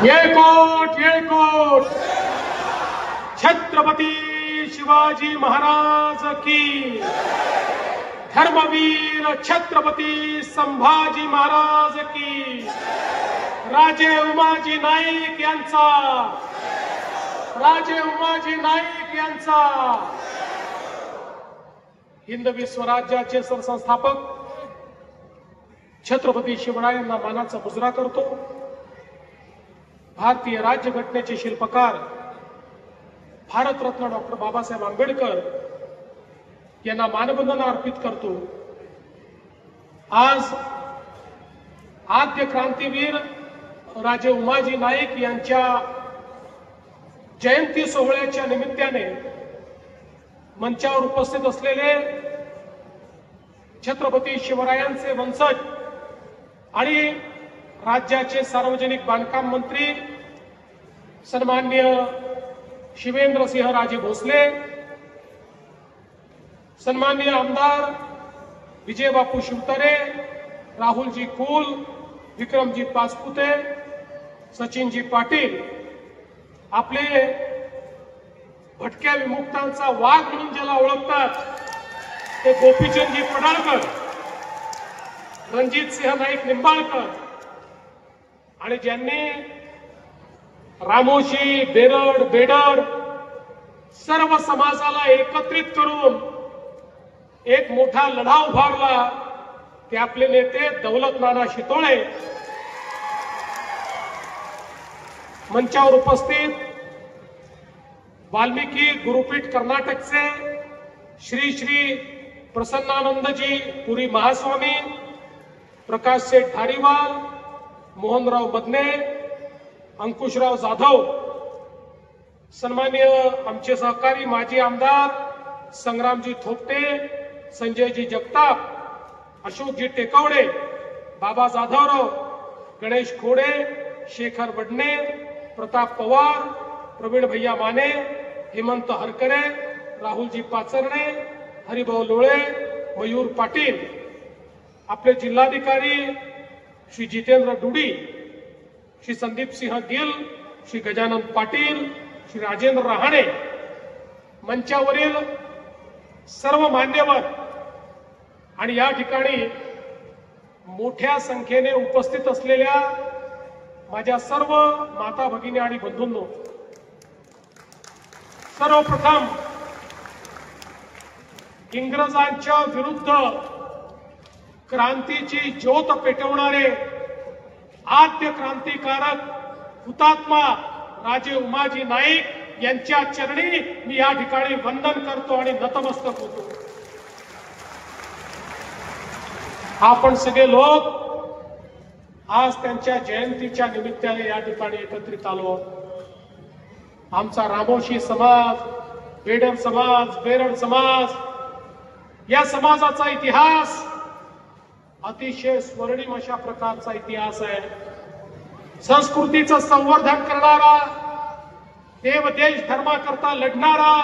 येळकोट येळकोट छत्रपती शिवाजी महाराज की, धर्मवीर छत्रपती संभाजी महाराज की, राजे उमाजी नाईक यांचा, राजे उमाजी नाईक यांचा। हिंदवी स्वराज्याचे सरसंस्थापक छत्रपती शिवरायांना मानाचा मुजरा करतो। भारतीय राज्यघटनेचे शिल्पकार भारतरत्न डॉक्टर बाबासाहेब आंबेडकर यांना मानवंदना अर्पित करतो। आज आद्य क्रांतीवीर राजे उमाजी नाईक यांच्या जयंती सोहळ्याच्या निमित्ताने मंचावर उपस्थित असलेले छत्रपती शिवरायांचे वंशज आणि राज्याचे सार्वजनिक बांधकाम मंत्री सन्माननीय शिवेंद्रसिंह राजे भोसले, सन्माननीय आमदार विजयबापू शिवतारे, राहुलजी कुल, विक्रमजी पाचपुते, सचिनजी पाटील, आपले भटक्या विमुक्तांचा वाघ म्हणून ज्याला ओळखतात ते गोपीचंदजी पडाळकर, रणजित सिंह नाईक निंबाळकर, आणि ज्यांनी रामोशी, बेरड, बेडर सर्व समाजाला एकत्रित करून एक मोठा लढा उभारला ते आपले नेते दौलत नाना शितोळे। मंचावर उपस्थित वाल्मिकी गुरुपीठ कर्नाटकचे श्री श्री प्रसन्नानंदजी पुरी महास्वामी, प्रकाश सेठ धारीवाल, मोहनराव बदने, अंकुशराव जाधव, सन्माननीय आमचे सहकारी माजी आमदार संग्रामजी थोपटे, संजयजी जगताप, अशोकजी टेकवडे, बाबा जाधवराव, गणेश खोडे, शेखर वडणे, प्रताप पवार, प्रवीण भैया माने, हेमंत हरकरे, राहुलजी पाचरणे, हरिभाऊ लोळे, मयूर पाटील, आपले जिल्हाधिकारी श्री जितेंद्र डुडी, श्री संदीप सिंह गिल, श्री गजानन पाटील, श्री राजेंद्र रहाणे, मंचावरील सर्व मान्यवर आणि या ठिकाणी मोठ्या संख्येने उपस्थित असलेल्या माझ्या सर्व माता भगिनी आणि बंधूंनो, सर्वप्रथम इंग्रजांच्या विरुद्ध क्रांतीची ज्योत पेटवणारे आद्य क्रांतिकारक हुतात्मा राजे उमाजी नाईक यांच्या चरणी मी या ठिकाणी वंदन करतो आणि नतमस्तक होतो। आपण सगळे लोक आज त्यांच्या जयंतीच्या निमित्ताने या ठिकाणी एकत्रित आलो। आमचा रामोशी समाज, बेडर समाज, बेरड समाज, या समाजाचा इतिहास अतिशय स्वर्णिम अशा प्रकारचा इतिहास आहे। संस्कृतीचं संवर्धन करणारा, देव देश धर्माकरता लढणारा,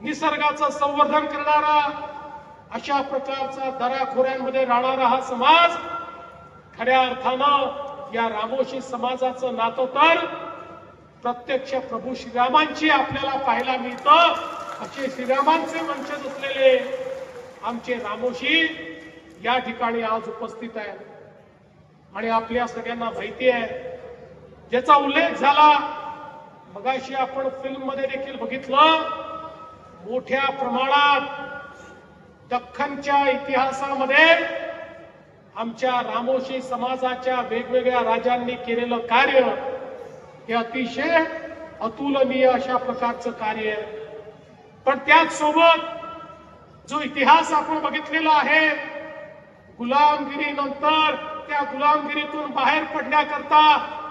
निसर्गाचं संवर्धन करणारा, अशा प्रकारचा दराखोऱ्यांमध्ये राहणारा हा समाज, खऱ्या अर्थानं या रामोशी समाजाचं नातं तर प्रत्यक्ष प्रभू श्रीरामांची आपल्याला पाहायला मिळतं। असे श्रीरामांचे वंशज असलेले आमचे रामोशी या ठिकाणी आज उपस्थित आहे। आणि आपल्या सगळ्यांना माहिती आहे, ज्याचा उल्लेख झाला मगाशी आपण फिल्म मध्ये देखील बघितलं, मोठ्या प्रमाणात दख्खनच्या इतिहासामध्ये आमच्या रामोशी समाजाच्या वेगवेगळ्या राजांनी केलेलं कार्य हे अतिशय अतुलनीय अशा प्रकारचं कार्य आहे। पण त्याच सोबत जो इतिहास आपण बघितलेला आहे, गुलामगिरीनंतर त्या गुलामगिरीतून बाहेर पडण्याकरता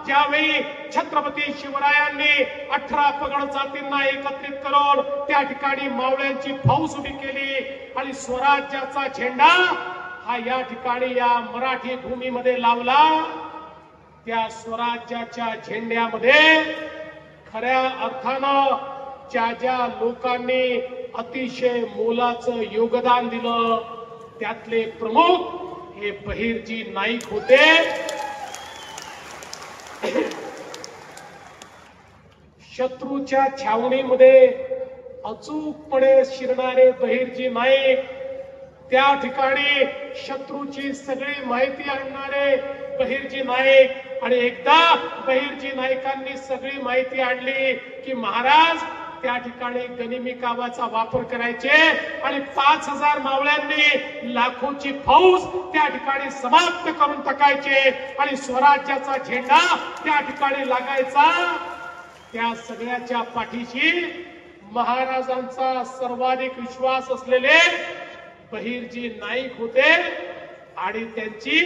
ज्यावेळी छत्रपती शिवरायांनी 18 पगड जातींना एकत्रित करून त्या ठिकाणी मावळ्यांची फौज उभी केली आणि स्वराज्याचा झेंडा हा या ठिकाणी या मराठी भूमीमध्ये लावला, त्या स्वराज्याच्या झेंड्यामध्ये खऱ्या अर्थानं ज्या ज्या लोकांनी अतिशय मोलाचं योगदान दिलं त्यातले प्रमुख हे बहिर्जी नाईक होते। शत्रूच्या छावणीमध्ये अचूकपणे शिरणारे बहिर्जी नाईक, त्या ठिकाणी शत्रूची सगळी माहिती आणणारे बहिर्जी नाईक, आणि एकदा बहिर्जी नाईकांनी सगळी माहिती आणली की महाराज त्या ठिकाणी गनिमी कावाचा वापर करायचे आणि 5000 मावळ्यांनी लाखोची फौज त्या ठिकाणी समाप्त करून टाकायचे आणि स्वराज्याचा झेंडा त्या ठिकाणी लागायचा. त्या सगळ्याच्या पाठीशी महाराजांचा सर्वाधिक विश्वास असलेले बहिर्जी नाईक होते आणि त्यांची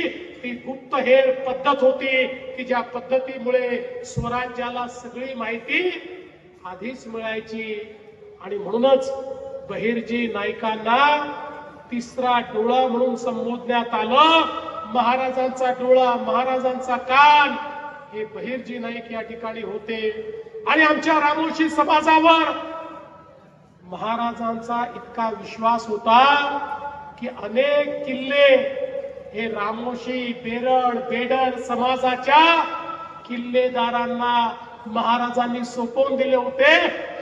ती गुप्तहेर पद्धत होती की ज्या पद्धतीमुळे स्वराज्याला सगळी माहिती आधीच मिळायची. आणि म्हणूनच बहिर्जी नाईकांना तिसरा डोळा म्हणून संबोधण्यात आलं. महाराजांचा डोळा, महाराजांचा कान हे बहिर्जी नाईक या ठिकाणी होते. आणि आमच्या रामोशी समाजावर महाराजांचा इतका विश्वास होता की अनेक किल्ले हे रामोशी, बेरड, बेडर समाजाच्या किल्लेदारांना महाराजांनी सोपवून दिले होते.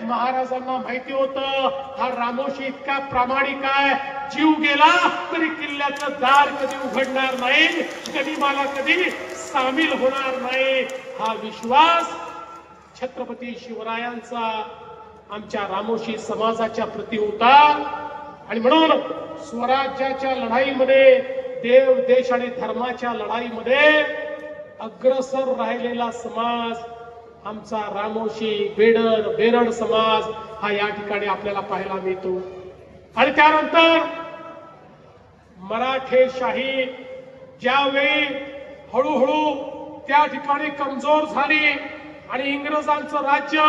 महाराजांना माहिती होतं हा रामोशी इतका प्रामाणिक आहे, जीव गेला तरी किल्ल्याचं दार कधी उघडणार नाही, गनिमाला कधी सामील होणार नाही. हा विश्वास छत्रपती शिवरायांचा आमच्या रामोशी समाजाच्या प्रती होता. आणि म्हणून स्वराज्याच्या लढाईमध्ये, देव देश आणि धर्माच्या लढाईमध्ये अग्रसर राहिलेला समाज आमचा रामोशी, बेडर, बेरड समाज हा या ठिकाणी आपल्याला पाहायला मिळतो. आणि त्यानंतर मराठेशाही ज्यावेळी हळूहळू त्या ठिकाणी कमजोर झाली आणि इंग्रजांचं राज्य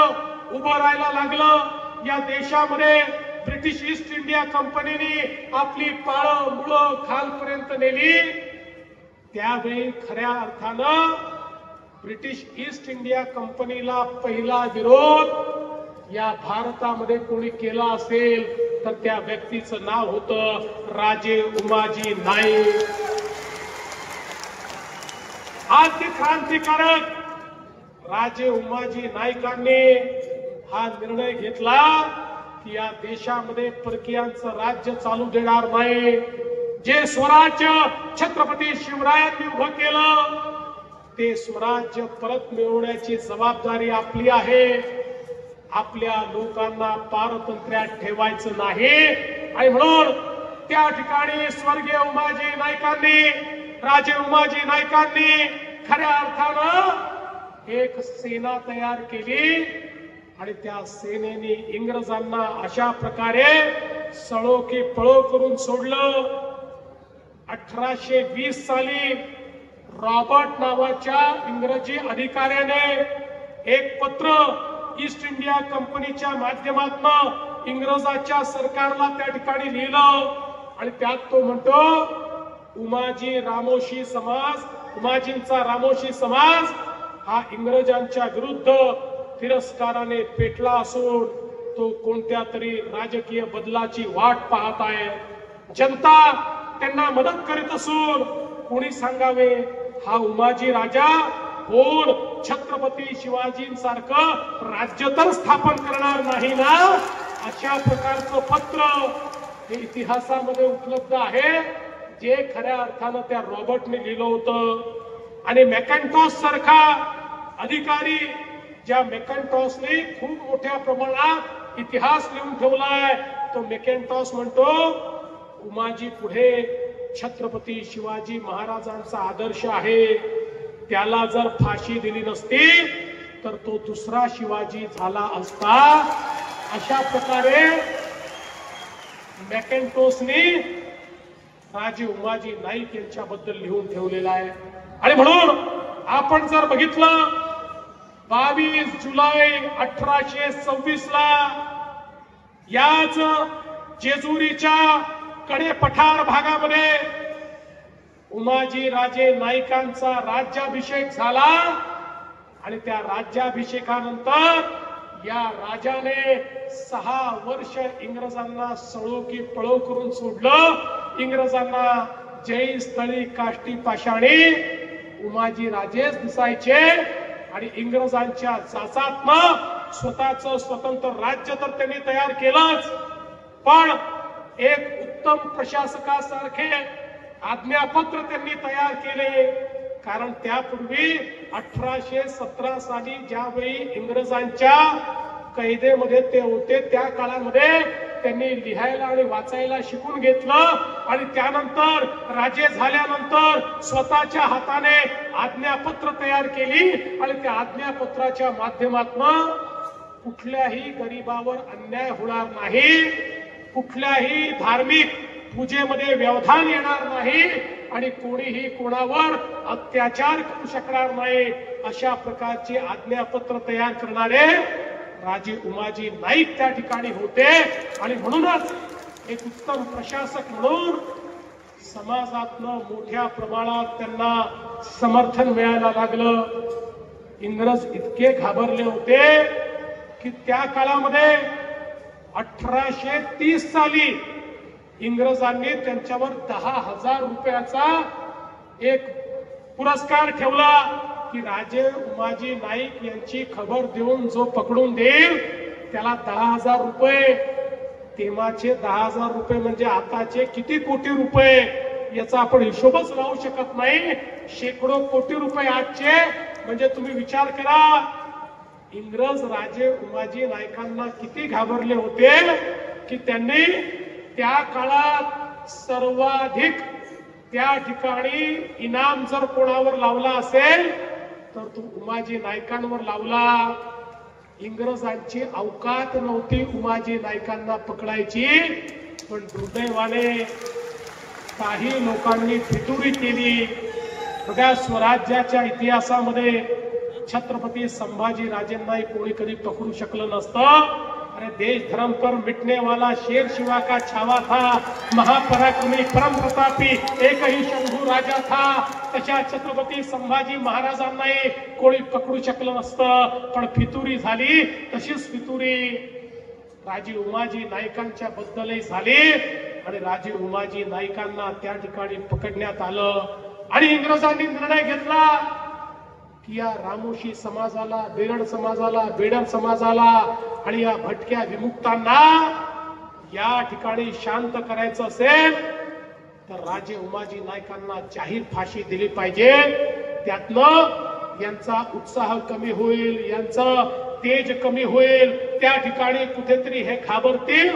उभं राहायला लागलं, या देशामध्ये ब्रिटिश ईस्ट इंडिया कंपनीने आपली पाळं मुळं खालपर्यंत नेली. त्यावेळी खऱ्या अर्थानं ब्रिटिश ईस्ट इंडिया कंपनीला पहिला विरोध या भारतामध्ये कोणी केला असेल तर त्या व्यक्तीचं नाव होतं राजे उमाजी नाईक. आद्य क्रांतिकारक राजे उमाजी नाईकांनी हा निर्णय घेतला की या देशामध्ये परकीयांचं राज्य चालू देणार नाही. जे स्वराज्य छत्रपती शिवरायांनी उभं केलं ते स्वराज्य परत मिळवण्याची जबाबदारी आपली आहे. आपल्या लोकांना पारतंत्र्यात ठेवायचं नाही. आणि म्हणून त्या ठिकाणी स्वर्गीय उमाजी नाईकांनी, राजे उमाजी नाईकांनी खऱ्या अर्थानं एक सेना तयार केली आणि त्या सेनेने इंग्रजांना अशा प्रकारे सळो की पळो करून सोडलं. 1820 साली रॉबर्ट नावाच्या इंग्रजी अधिकाऱ्याने एक पत्र ईस्ट इंडिया कंपनीच्या माध्यमातून इंग्रजाच्या सरकारला त्या ठिकाणी लिहिलं आणि त्यात तो म्हणतो उमाजी रामोशी समाज, उमाजींचा रामोशी समाज हा इंग्रजांच्या विरुद्ध तिरस्काराने पेटला असून तो कोणत्या तरी राजकीय बदलाची वाट पाहत आहे. जनता त्यांना मदत करीत असून कोणी सांगावे हा उमाजी राजा कोण छत्रपती शिवाजींसारखं राज्य तर स्थापन करणार नाही ना. अशा प्रकारचं पत्र हे इतिहासामध्ये उपलब्ध आहे जे खऱ्या अर्थानं त्या रॉबर्टने लिहिलं होतं. आणि मॅकॅन्टॉस सारखा अधिकारी, ज्या मॅकॅन्टॉसने खूप मोठ्या प्रमाणात इतिहास लिहून ठेवलाय, तो मॅकॅन्टॉस म्हणतो उमाजी पुढे छत्रपती शिवाजी महाराजांचा आदर्श आहे. त्याला जर फाशी दिली नसती तर तो दुसरा शिवाजी झाला असता. अशा प्रकारे मॅकॅन्टॉसने राजे उमाजी नाईक यांच्याबद्दल लिहून ठेवलेला आहे. आणि म्हणून आपण जर बघितलं 22 जुलै 1826 ला याच जेजुरीच्या कडे पठार भागामध्ये उमाजी राजे नाईकांचा राज्याभिषेक झाला. आणि त्या राज्याभिषेकानंतर या राजाने 6 वर्ष इंग्रजांना सळो की पळो करून सोडलं. इंग्रजांना जय स्थळी काष्टी पाषाणी उमाजी राजेच दिसायचे आणि इंग्रजांच्या जाचातनं स्वतःचं स्वतंत्र राज्य तर त्यांनी तयार केलंच, पण एक उत्तम प्रशासकासारखे आज्ञापत्र त्यांनी तयार केले. कारण त्यापूर्वी 1817 साली ज्यावेळी इंग्रजांच्या कैदेमध्ये ते होते त्या काळामध्ये त्यांनी लिहायला आणि वाचायला शिकून घेतलं आणि त्यानंतर राजे झाल्यानंतर स्वतःच्या हाताने आज्ञापत्र तयार केली आणि त्या आज्ञापत्राच्या माध्यमातून कुठल्याही गरीबावर अन्याय होणार नाही, कुठल्याही धार्मिक पूजेमध्ये व्यवधान येणार नाही आणि कोणीही कोणावर अत्याचार करू शकणार नाही, अशा प्रकारचे आज्ञापत्र तयार करणारे राजे उमाजी नाईक त्या ठिकाणी होते. आणि म्हणूनच एक उत्तम प्रशासक म्हणून समाजातनं मोठ्या प्रमाणात त्यांना समर्थन मिळायला लागलं. इंग्रज इतके घाबरले होते की त्या काळामध्ये 1830 साली इंग्रजांनी त्यांच्यावर 10,000 रुपयाचा एक पुरस्कार ठेवला की राजे उमाजी नाईक यांची खबर देऊन जो पकडून देईल त्याला 10,000 रुपये. तेव्हाचे 10,000 रुपये म्हणजे आताचे किती कोटी रुपये याचा आपण हिशोबच लावू शकत नाही. शेकडो कोटी रुपये आजचे. म्हणजे तुम्ही विचार करा इंग्रज राजे उमाजी नाईकांना किती घाबरले होते की त्यांनी त्या काळात सर्वाधिक त्या ठिकाणी इनाम जर कोणावर लावला असेल तर तो उमाजी नाईकांवर लावला. इंग्रजांची अवकात नव्हती उमाजी नाईकांना पकडायची, पण दुर्दैवाने काही लोकांनी फितुरी केली. बघा स्वराज्याच्या इतिहासामध्ये छत्रपती संभाजी राजेंनाही कोणी कधी पकडू शकलं नसतं. अरे देश धर्म पर मिटने वाला शेर शिवा का छावा था, महापराक्रमी परम प्रतापी एक ही शंभू राजा था. तशा छत्रपती संभाजी महाराजांनाही कोणी पकडू शकलं नसतं, पण फितुरी झाली. तशीच फितुरी राजे उमाजी नाईकांच्या बद्दलही झाली आणि राजे उमाजी नाईकांना त्या ठिकाणी पकडण्यात आलं. आणि इंग्रजांनी निर्णय घेतला की या रामोशी समाजाला, बेरड समाजाला, बेडर समाजाला आणि या भटक्या विमुक्तांना या ठिकाणी शांत करायचं असेल तर राजे उमाजी नाईकांना जाहीर फाशी दिली पाहिजे. त्यातनं यांचा उत्साह कमी होईल, यांचं तेज कमी होईल, त्या ठिकाणी कुठेतरी हे घाबरतील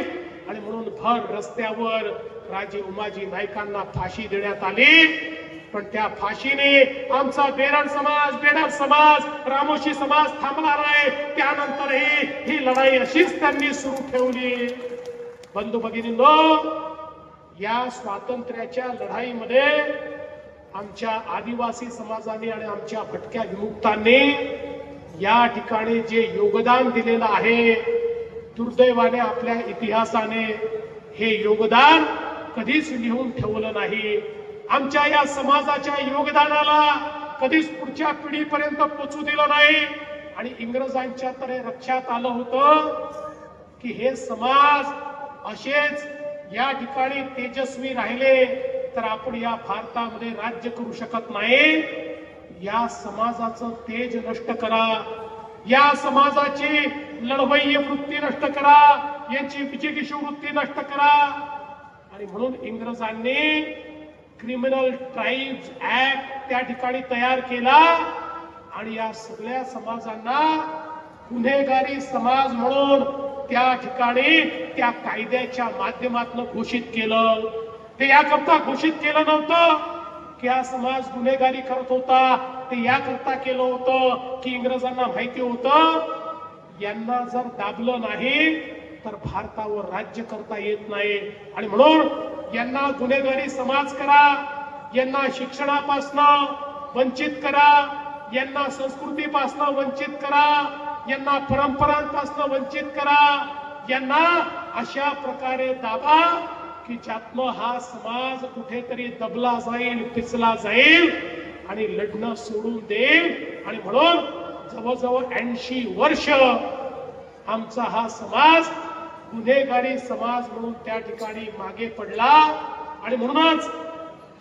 आणि म्हणून भर रस्त्यावर राजे उमाजी नाईकांना फाशी देण्यात आली. पण त्या फाशीने आमचा बेरड समाज, बेडर समाज, रामोशी समाज थांबणार आहे. त्यानंतरही ही लढाई अशीच त्यांनी सुरू ठेवली. बंधू भगिनींनो, या स्वातंत्र्याच्या लढाईमध्ये आमच्या आदिवासी समाजाने आणि आमच्या भटक्या विमुक्तांनी या ठिकाणी जे योगदान दिलेलं आहे, दुर्दैवाने आपल्या इतिहासाने हे योगदान कधीच लिहून ठेवलं नाही. आमच्या या समाजाच्या योगदानाला कधीच पुढच्या पिढीपर्यंत पोचू दिलं नाही. आणि इंग्रजांच्या तरी लक्षात आलं होतं की हे समाज असेच या ठिकाणी तेजस्वी राहिले तर आपण या भारतामध्ये राज्य करू शकत नाही. या समाजाचं तेज नष्ट करा, या समाजाची लढवय्य वृत्ती नष्ट करा, यांची विजिगीषू वृत्ती नष्ट करा. आणि म्हणून इंग्रजांनी क्रिमिनल ट्राईब्स ऍक्ट त्या ठिकाणी तयार केला आणि या सगळ्या समाजांना गुन्हेगारी समाज म्हणून त्या ठिकाणी त्या कायद्याच्या माध्यमातून घोषित केलं. ते याकरता घोषित केलं नव्हतं की हा समाज गुन्हेगारी करत होता, ते याकरता केलं होतं की इंग्रजांना माहिती होतं यांना जर दाबलं नाही तर भारतावर राज्य करता येत नाही. आणि म्हणून यांना गुन्हेगारी समाज करा, यांना शिक्षणापासनं वंचित करा, यांना संस्कृतीपासनं वंचित करा, यांना परंपरांपासनं वंचित करा, यांना अशा प्रकारे दाबा की ज्यातनं हा समाज कुठेतरी दबला जाईल, पिचला जाईल आणि लढणं सोडून देईल. आणि म्हणून जवळजवळ 80 वर्ष आमचा हा समाज गुन्हेगारी समाज म्हणून त्या ठिकाणी मागे पडला. आणि म्हणूनच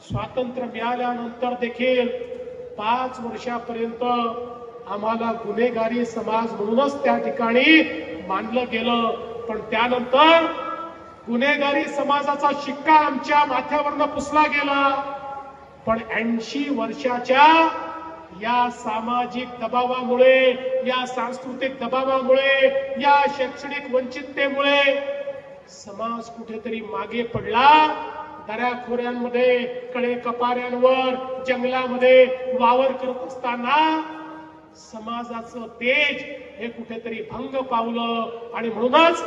स्वातंत्र्य मिळाल्यानंतर देखील 5 वर्षापर्यंत आम्हाला गुन्हेगारी समाज म्हणूनच त्या ठिकाणी मानलं गेलं। पण त्यानंतर गुन्हेगारी समाजाचा शिक्का आमच्या माथ्यावरनं पुसला गेला। पण 80 वर्षाच्या या सामाजिक दबावामुळे, या सांस्कृतिक दबावामुळे, या शैक्षणिक वंचिततेमुळे समाज कुठेतरी मागे पडला। दऱ्याखोऱ्यांमध्ये, कडे कपाऱ्यांवर, जंगलामध्ये वावर करत असताना समाजाचं तेज हे कुठेतरी भंग पावलं। आणि म्हणूनच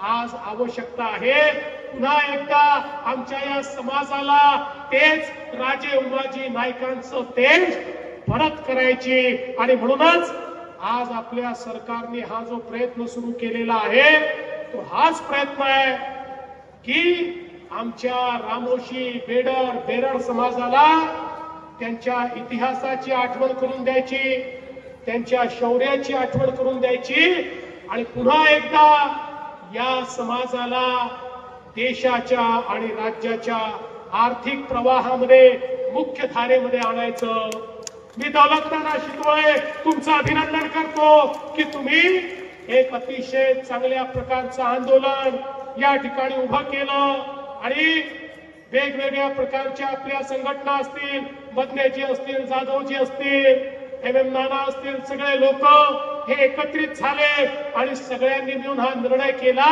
आज आवश्यकता आहे पुन्हा एकदा आमच्या या समाजाला तेज राजे उमाजी नाईकांचं तेज परत करायची। आणि म्हणूनच आज आपल्या सरकारने हा जो प्रयत्न सुरू केलेला आहे तो हाच प्रयत्न आहे की आमच्या रामोशी, बेडर, बेरड समाजाला त्यांच्या इतिहासाची आठवण करून द्यायची, त्यांच्या शौर्याची आठवण करून द्यायची आणि पुन्हा एकदा या समाजाला देशाच्या आणि राज्याच्या आर्थिक प्रवाहामध्ये मुख्य धारेमध्ये आणायचं। मी दौलतनाना शितोळे तुमचं अभिनंदन करतो की तुम्ही एक अतिशय चांगल्या प्रकारचं आंदोलन या ठिकाणी उभं केलं आणि वेगवेगळ्या प्रकारच्या आपल्या संघटना असतील, बदनेजी असतील, जाधवजी असतील, MM नाना असतील, सगळे लोक हे एकत्रित झाले आणि सगळ्यांनी मिळून हा निर्णय केला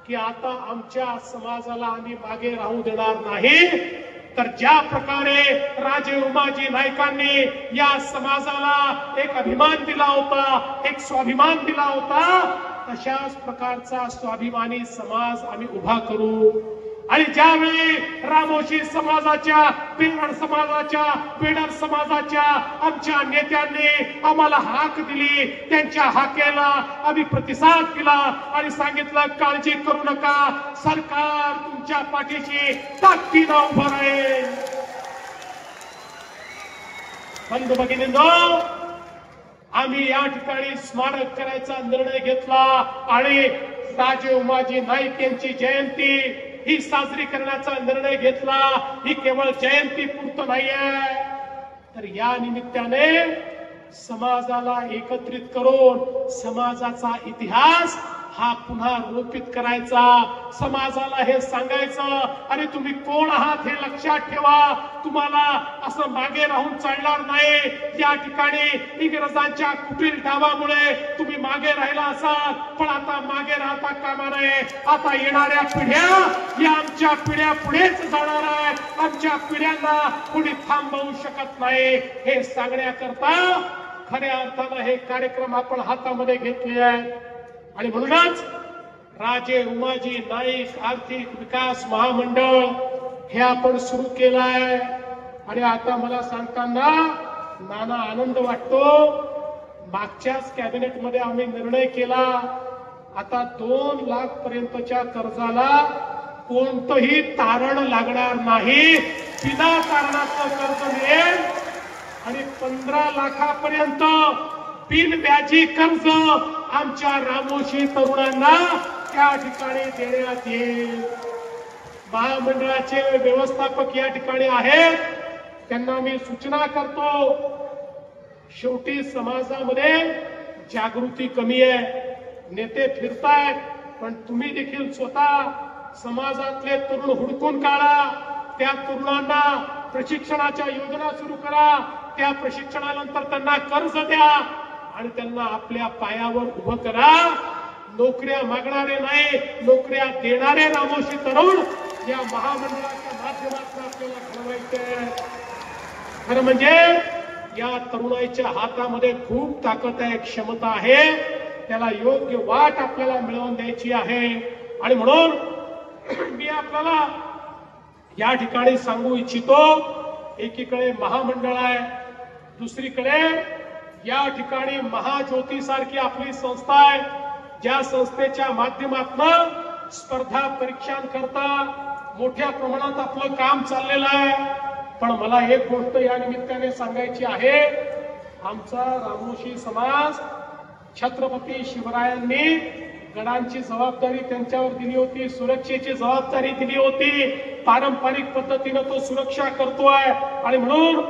की आता आमच्या समाजाला आम्ही मागे राहू देणार नाही। तर ज्या प्रकारे राजे उमाजी नाईकांनी या समाजाला एक अभिमान दिला होता, एक स्वाभिमान दिला होता, तशाच प्रकारचा स्वाभिमानी समाज आम्ही उभा करू। आणि ज्यावेळी रामोशी समाजाच्या, बेरड समाजाच्या, बेडर समाजाच्या आमच्या नेत्यांनी आम्हाला हाक दिली, त्यांच्या हाकेला आम्ही प्रतिसाद दिला आणि सांगितलं काळजी करू नका, सरकार तुमच्या पाठीशी ताकदीनं उभं राहील। बंधू भगिनींनो, आम्ही या ठिकाणी स्मारक करायचा निर्णय घेतला आणि राजे उमाजी नाईक यांची जयंती ही साजरी करण्याचा निर्णय घेतला। ही केवळ जयंती पुरतं नाहीये, तर या निमित्ताने समाजाला एकत्रित करून समाजाचा इतिहास हा पुन्हा रोपित करायचा, समाजाला हे सांगायचं अरे तुम्ही कोण आहात हे लक्षात ठेवा, तुम्हाला असं मागे राहून चालणार नाही। या ठिकाणी इंग्रजांच्या कुटील डावामुळे तुम्ही मागे राहिला असाल, पण आता मागे राहता कामा नये। आता येणाऱ्या पिढ्या या आमच्या पिढ्या पुढेच जाणार आहेत, आमच्या पिढ्यांना कोणी थांबवू शकत नाही। हे सांगण्याकरता खऱ्या अर्थानं हे कार्यक्रम आपण हातामध्ये घेतले आहेत आणि म्हणूनच राजे उमाजी नाईक आर्थिक विकास महामंडळ हे आपण सुरू केलं आहे। आणि आता मला सांगताना नाना आनंद वाटतो, मागच्याच कॅबिनेट मध्ये आम्ही निर्णय केला आता 2 लाख पर्यंतच्या कर्जाला कोणतंही तारण लागणार नाही, बिना कारणाचं कर्ज मिळेल आणि 15 लाखापर्यंत बिनव्याजी कर्ज आमच्या रामोशी तरुणांना त्या ठिकाणी देण्यात येईल। महामंडळाचे व्यवस्थापक या ठिकाणी आहेत, त्यांना मी सूचना करतो, शेवटी समाजामध्ये जागृती कमी आहे, नेते फिरतायत, पण तुम्ही देखील स्वतः समाजातले तरुण हुडकून काढा, त्या तरुणांना प्रशिक्षणाच्या योजना सुरू करा, त्या प्रशिक्षणानंतर त्यांना कर्ज द्या आणि त्यांना आपल्या पायावर उभं करा। नोकऱ्या मागणारे नाही, नोकऱ्या देणारे रामोशी तरुण या महामंडळाच्या माध्यमातून आपल्याला घडवायचे। खरं म्हणजे या तरुणाईच्या हातामध्ये खूप ताकद आहे, क्षमता आहे, त्याला योग्य वाट आपल्याला मिळवून द्यायची आहे। आणि म्हणून मी आपल्याला या ठिकाणी सांगू इच्छितो, एकीकडे महामंडळ आहे, दुसरीकडे या ठिकाणी महाज्योती सारखी आपली संस्था आहे, ज्या संस्थेच्या माध्यमातून स्पर्धा परीक्षांकरता मोठ्या प्रमाणात आपलं काम चाललेलं आहे। पण मला एक गोष्ट या निमित्ताने सांगायची आहे, आमचा रामोशी समाज छत्रपती शिवरायांनी गडांची जबाबदारी त्यांच्यावर दिली होती, सुरक्षेची जबाबदारी दिली होती, पारंपरिक पद्धतीने तो सुरक्षा करतोय आणि म्हणून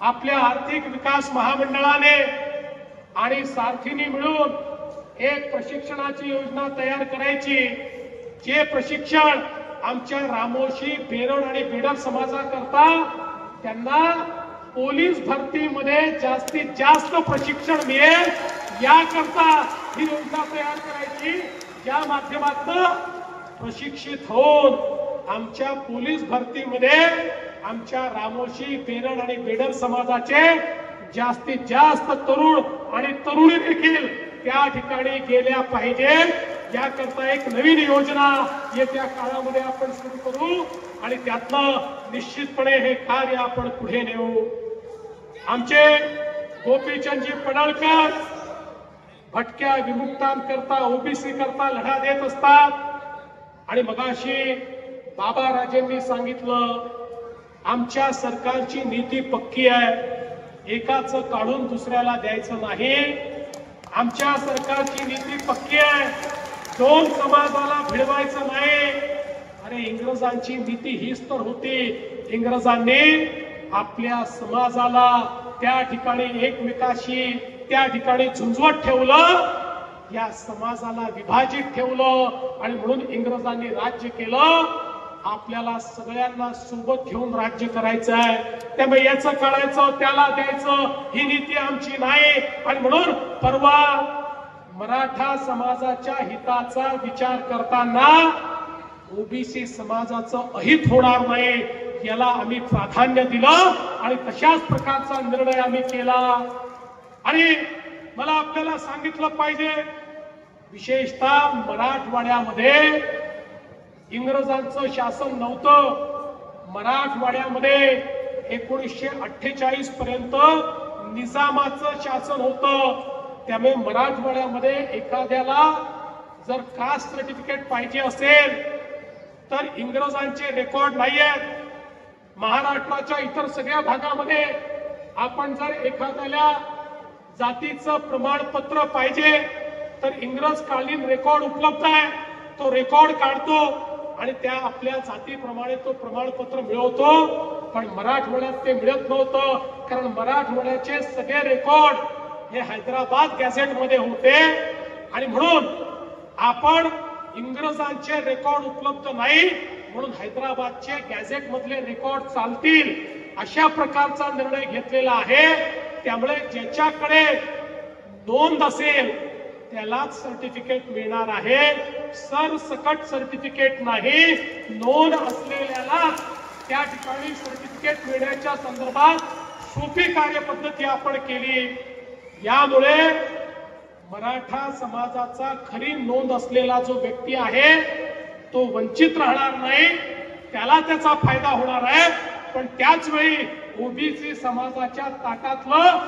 आपल्या आर्थिक विकास महामंडळाने आणि सारथीने मिळून एक प्रशिक्षणाची योजना तयार करायची, जे प्रशिक्षण आमच्या रामोशी, बेरड आणि बेडर समाजाकरता त्यांना पोलीस भरतीमध्ये जास्तीत जास्त प्रशिक्षण मिळेल याकरता ही योजना तयार करायची, ज्या माध्यमातून प्रशिक्षित होऊन आमच्या पोलीस भरतीमध्ये आमच्या रामोशी, बेरड आणि बेडर समाजाचे जास्तीत जास्त तरुण आणि तरुणी देखील त्या ठिकाणी गेल्या पाहिजे, याकरता एक नवीन योजना येत्या काळामध्ये आपण सुरू करू आणि त्यातनं निश्चितपणे हे कार्य आपण पुढे नेऊ. आमचे गोपीचंदजी पडळकर भटक्या विमुक्तांकरता, ओबीसी करता लढा देत असतात आणि मगाशी बाबा राजेंनी सांगितलं, आमच्या सरकारची नीती पक्की आहे, एकाचं काढून दुसऱ्याला द्यायचं नाही. आमच्या सरकारची नीती पक्की आहे, दोन समाजाला भिडवायचं नाही. अरे इंग्रजांची नीती हीच तर होती, इंग्रजांनी आपल्या समाजाला त्या ठिकाणी एकमेकाशी त्या ठिकाणी झुंजवत ठेवलं, या समाजाला विभाजित ठेवलं आणि म्हणून इंग्रजांनी राज्य केलं. आपल्याला सगळ्यांना सोबत घेऊन राज्य करायचं आहे, त्यामुळे याचं करायचं त्याला द्यायचं ही नीती आमची नाही. आणि म्हणून परवा मराठा समाजाच्या हिताचा विचार करताना ओबीसी समाजाचं अहित होणार नाही याला आम्ही प्राधान्य दिलं आणि तशाच प्रकारचा निर्णय आम्ही केला. आणि मला आपल्याला सांगितलं पाहिजे, विशेषतः मराठवाड्यामध्ये इंग्रजांचं शासन नव्हतं. मराठवाड्यामध्ये 1948 पर्यंत निजामाचं शासन होतं. त्यामुळे मराठवाड्यामध्ये एखाद्याला जर कास्ट सर्टिफिकेट पाहिजे असेल तर इंग्रजांचे रेकॉर्ड नाही आहेत. महाराष्ट्राच्या इतर सगळ्या भागामध्ये आपण जर एखाद्याला जातीचं प्रमाणपत्र पाहिजे तर इंग्रजकालीन रेकॉर्ड उपलब्ध आहे, तो रेकॉर्ड काढतो आणि त्या आपल्या जातीप्रमाणे तो प्रमाणपत्र मिळवतो. पण मराठवाड्यात ते मिळत नव्हतं, कारण मराठवाड्याचे सगळे रेकॉर्ड हे हैदराबाद गॅझेटमध्ये होते आणि म्हणून आपण इंग्रजांचे रेकॉर्ड उपलब्ध नाही म्हणून हैदराबादचे गॅझेट मधले रेकॉर्ड चालतील अशा प्रकारचा निर्णय घेतलेला आहे. त्यामुळे ज्याच्याकडे नोंद असेल त्यालाच सर्टिफिकेट मिळणार आहे, सरसकट सर्टिफिकेट नाही. नोंद असलेल्यालाच त्या ठिकाणी सर्टिफिकेट मिळण्याच्या संदर्भात सोपी कार्यपद्धती आपण केली. यामुळे मराठा समाजाचा खरी नोंद असलेला जो व्यक्ती आहे तो वंचित राहणार नाही, त्याला त्याचा फायदा होणार आहे. पण त्याच वेळी ओबीसी समाजाच्या ताटातलं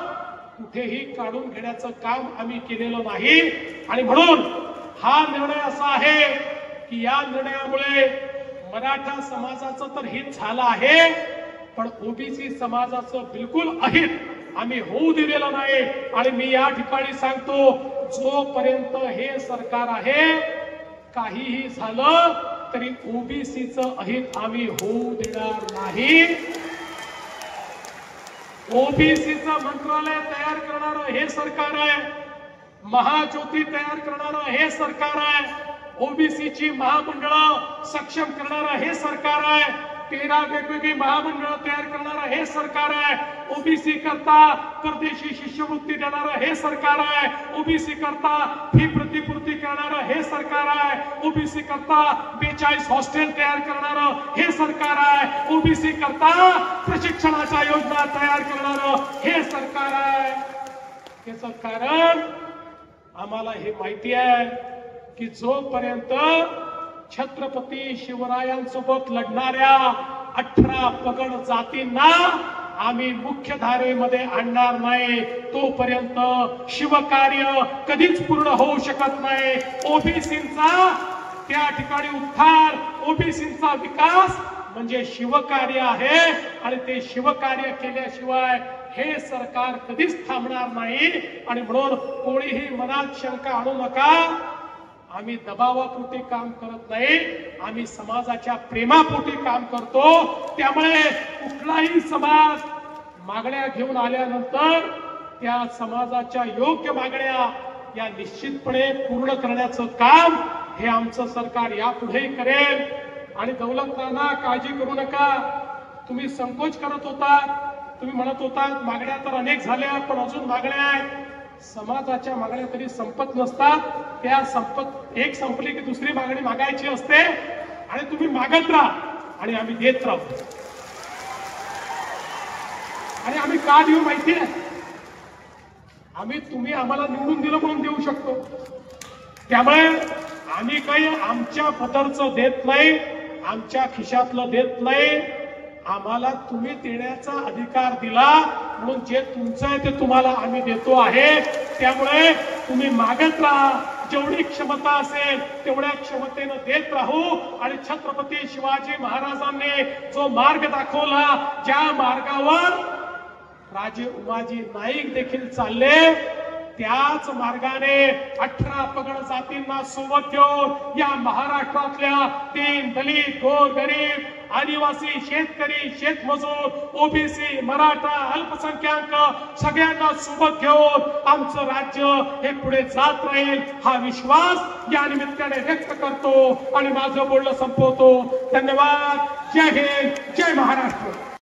कुठेही काढून घेण्याचं काम आम्ही केलेलं नाही. आणि म्हणून हा निर्णय असा आहे की या निर्णयामुळे मराठा समाजाचं तर हित झालं आहे, पण ओबीसी समाजाचं बिलकुल अहित आम्ही होऊ दिलेलं नाही. आणि मी या ठिकाणी सांगतो, जोपर्यंत हे सरकार आहे, काहीही झालं तरी ओबीसीचं अहित आम्ही होऊ देणार नाही. ओबीसीचं मंत्रालय तयार करणारं हे सरकार आहे, महाज्योती तयार करणारं हे सरकार आहे, ओबीसीची महामंडळं सक्षम करणारं हे सरकार आहे, 13 वेगवेगळी महामंडळं तयार करणारं हे सरकार आहे, ओबीसी करता परदेशी शिष्यवृत्ती देणारं हे सरकार आहे, ओबीसी करता फी प्रतिपूर्ती करणारं हे सरकार आहे, ओबीसी करता 42 हॉस्टेल तयार करणारं हे सरकार आहे, ओबीसी करता प्रशिक्षणाच्या योजना तयार करणारं हे सरकार आहे. याचं कारण आम्हाला हे माहिती आहे की जोपर्यंत छत्रपती शिवरायांसोबत लढणाऱ्या 18 पगड जातींना आम्ही मुख्य धारेमध्ये आणणार नाही, तोपर्यंत शिवकार्य कधीच पूर्ण होऊ शकत नाही. ओबीसींचा त्या ठिकाणी उत्थान, ओबीसींचा विकास म्हणजे शिवकार्य आहे आणि ते शिवकार्य केल्याशिवाय हे सरकार कधीच थांबणार नाही. आणि म्हणून कोणीही मनात शंका आणू नका, आम्ही दबावापोटी काम करत नाही, आम्ही समाजाच्या प्रेमापोटी काम करतो. त्यामुळे कुठलाही समाज मागण्या घेऊन आल्यानंतर त्या समाजाच्या योग्य मागण्या या निश्चितपणे पूर्ण करण्याचं काम हे आमचं सरकार यापुढेही करेल। आणि दौलत राणा, काळजी करू नका, तुम्ही संकोच करत होता, तुम्ही म्हणत होता मागण्या तर अनेक झाल्या पण अजून मागण्या आहेत। समाजाच्या मागण्या तरी संपत नसतात, त्या संपली की दुसरी मागणी मागायची असते आणि तुम्ही मागत राहा आणि आम्ही देत राहू। आणि आम्ही का देऊ माहितीये? तुम्ही आम्हाला निवडून दिलं म्हणून देऊ शकतो, त्यामुळे आम्ही काही आमच्या पदरचं देत नाही, आमच्या खिशातलं देत नाही। आम्हाला तुम्ही देण्याचा अधिकार दिला म्हणून जे तुमचं आहे ते तुम्हाला आम्ही देतो आहे। त्यामुळे तुम्ही मागत राहा, जेवढी क्षमता असेल तेवढ्या क्षमतेनं देत राहू। आणि छत्रपती शिवाजी महाराजांनी जो मार्ग दाखवला, ज्या मार्गावर राजे उमाजी नाईक देखील चालले, त्याच मार्गाने 18 पगड जातींना सोबत घेऊन या महाराष्ट्रातल्या दीन दलित, गोरगरीब, आदिवासी, शेतकरी, शेतमजूर, ओबीसी, मराठा, अल्पसंख्याक सगळ्यांना सोबत घेऊन आमचं राज्य हे पुढे जात राहील, हा विश्वास या निमित्ताने व्यक्त करतो आणि माझं बोलणं संपवतो। धन्यवाद। जय हिंद, जय महाराष्ट्र।